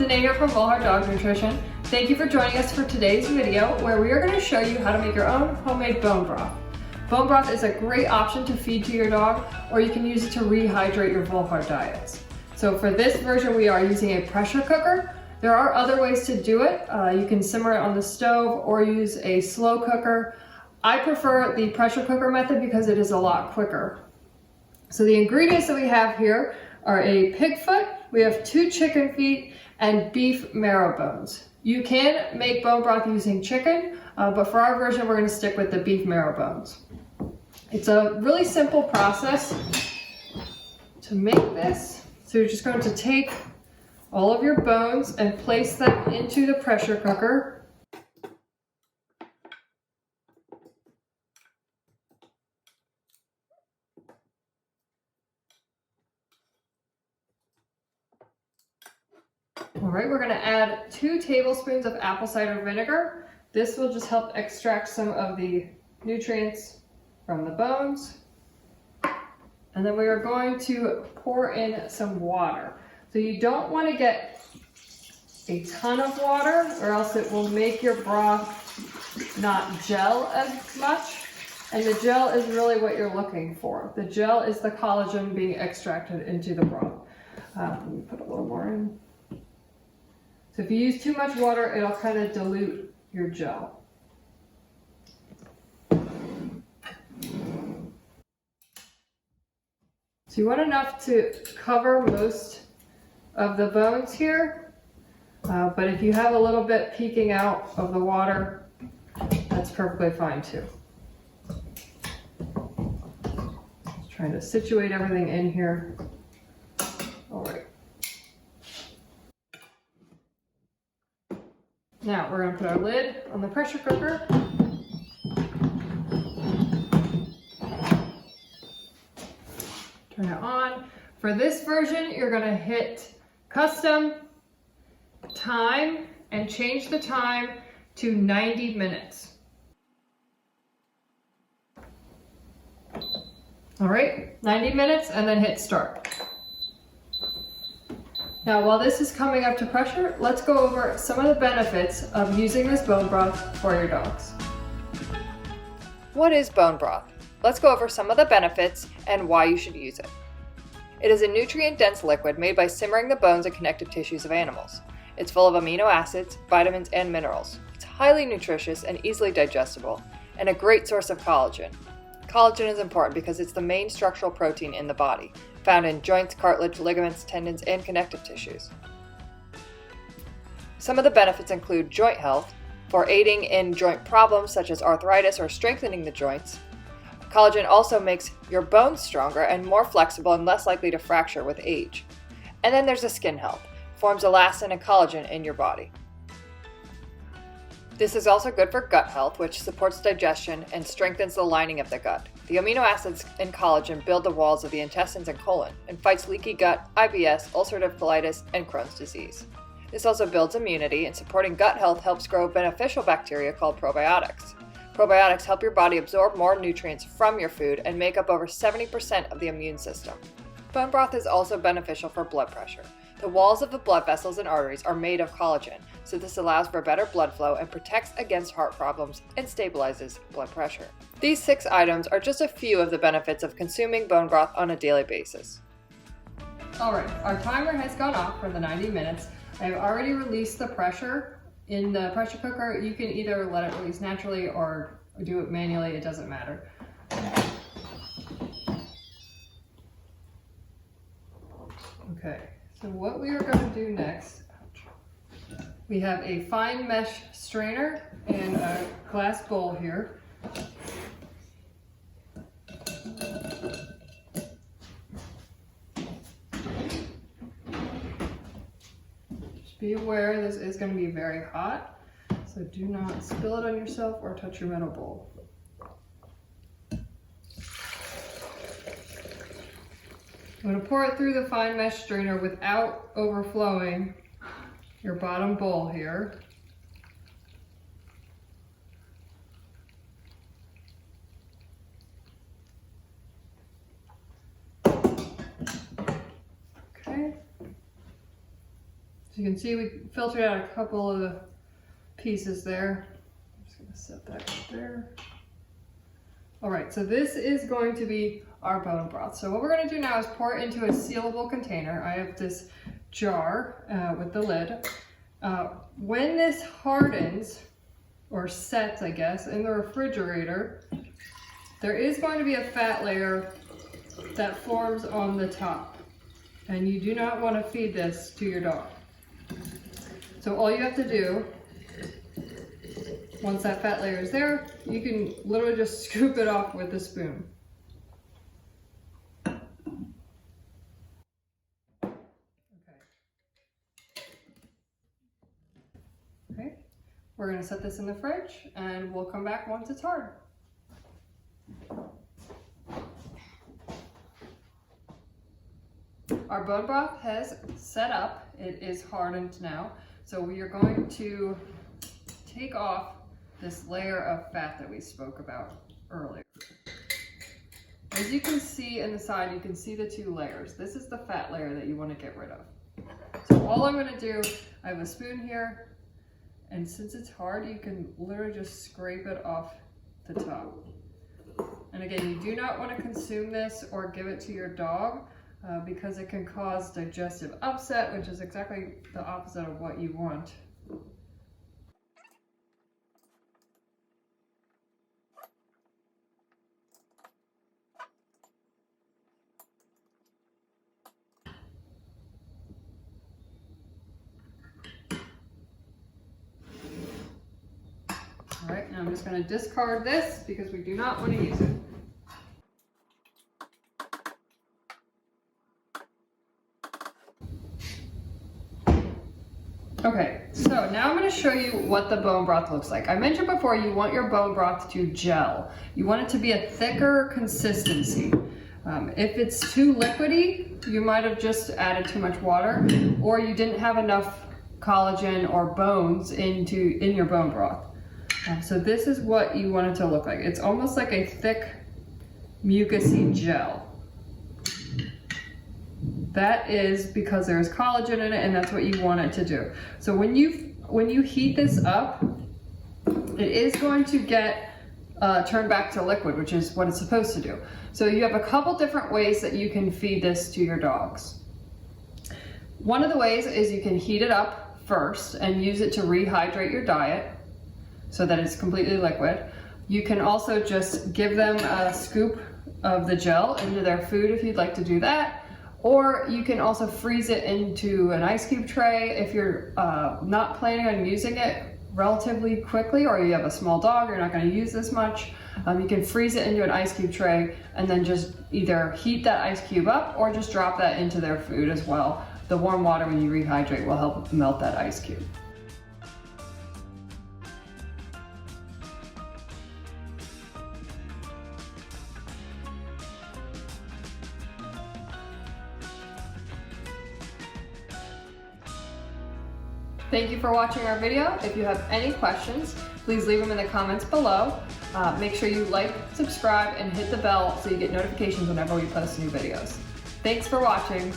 Danae here from Volhard Dog Nutrition. Thank you for joining us for today's video where we are going to show you how to make your own homemade bone broth. Bone broth is a great option to feed to your dog, or you can use it to rehydrate your Volhard Diets. So for this version we are using a pressure cooker. There are other ways to do it. You can simmer it on the stove or use a slow cooker. I prefer the pressure cooker method because it is a lot quicker. So the ingredients that we have here are a pig foot, we have 2 chicken feet, and beef marrow bones. You can make bone broth using chicken, but for our version we're going to stick with the beef marrow bones. It's a really simple process to make this. So you're just going to take all of your bones and place them into the pressure cooker. All right, we're going to add 2 tablespoons of apple cider vinegar. This will just help extract some of the nutrients from the bones. And then we are going to pour in some water. So you don't want to get a ton of water or else it will make your broth not gel as much. And the gel is really what you're looking for. The gel is the collagen being extracted into the broth. Let me put a little more in. So if you use too much water, it'll kind of dilute your gel. So you want enough to cover most of the bones here, but if you have a little bit peeking out of the water, that's perfectly fine too. Just trying to situate everything in here. All right. Now we're going to put our lid on the pressure cooker. Turn it on. For this version, you're going to hit custom time and change the time to 90 minutes. All right, 90 minutes and then hit start. Now, while this is coming up to pressure, let's go over some of the benefits of using this bone broth for your dogs. What is bone broth? Let's go over some of the benefits and why you should use it. It is a nutrient-dense liquid made by simmering the bones and connective tissues of animals. It's full of amino acids, vitamins, and minerals. It's highly nutritious and easily digestible, and a great source of collagen. Collagen is important because it's the main structural protein in the body, found in joints, cartilage, ligaments, tendons, and connective tissues. Some of the benefits include joint health, for aiding in joint problems such as arthritis or strengthening the joints. Collagen also makes your bones stronger and more flexible and less likely to fracture with age. And then there's the skin health, forms elastin and collagen in your body. This is also good for gut health, which supports digestion and strengthens the lining of the gut. The amino acids in collagen build the walls of the intestines and colon and fights leaky gut, IBS, ulcerative colitis, and Crohn's disease. This also builds immunity, and supporting gut health helps grow beneficial bacteria called probiotics. Probiotics help your body absorb more nutrients from your food and make up over 70% of the immune system. Bone broth is also beneficial for blood pressure. The walls of the blood vessels and arteries are made of collagen, so this allows for better blood flow and protects against heart problems and stabilizes blood pressure. These 6 items are just a few of the benefits of consuming bone broth on a daily basis. Alright, our timer has gone off for the 90 minutes. I have already released the pressure in the pressure cooker. You can either let it release naturally or do it manually, it doesn't matter. Okay, so what we are going to do next, we have a fine mesh strainer and a glass bowl here. Just be aware this is going to be very hot, so do not spill it on yourself or touch your metal bowl. I'm going to pour it through the fine mesh strainer without overflowing your bottom bowl here. Okay. So you can see we filtered out a couple of the pieces there. I'm just gonna set that right there. All right, so this is going to be our bone broth. So what we're gonna do now is pour it into a sealable container. I have this jar with the lid. When this hardens, or sets, I guess, in the refrigerator, there is going to be a fat layer that forms on the top. And you do not want to feed this to your dog. So all you have to do, once that fat layer is there, you can literally just scoop it off with a spoon. Okay, we're gonna set this in the fridge and we'll come back once it's hard. Our bone broth has set up. It is hardened now. So we are going to take off this layer of fat that we spoke about earlier. As you can see in the side, you can see the two layers. This is the fat layer that you want to get rid of. So all I'm going to do, I have a spoon here, and since it's hard, you can literally just scrape it off the top. And again, you do not want to consume this or give it to your dog because it can cause digestive upset, which is exactly the opposite of what you want. All right, now I'm just going to discard this because we do not want to use it. Okay, so now I'm going to show you what the bone broth looks like. I mentioned before you want your bone broth to gel. You want it to be a thicker consistency. If it's too liquidy, you might have just added too much water, or you didn't have enough collagen or bones in your bone broth. So this is what you want it to look like. It's almost like a thick, mucousy gel. That is because there's collagen in it, and that's what you want it to do. So when you heat this up, it is going to get turned back to liquid, which is what it's supposed to do. So you have a couple different ways that you can feed this to your dogs. One of the ways is you can heat it up first and use it to rehydrate your diet so that it's completely liquid. You can also just give them a scoop of the gel into their food if you'd like to do that. Or you can also freeze it into an ice cube tray if you're not planning on using it relatively quickly, or you have a small dog, you're not going to use this much. You can freeze it into an ice cube tray and then just either heat that ice cube up or just drop that into their food as well. The warm water when you rehydrate will help melt that ice cube. Thank you for watching our video. If you have any questions, please leave them in the comments below. Make sure you like, subscribe, and hit the bell so you get notifications whenever we post new videos. Thanks for watching.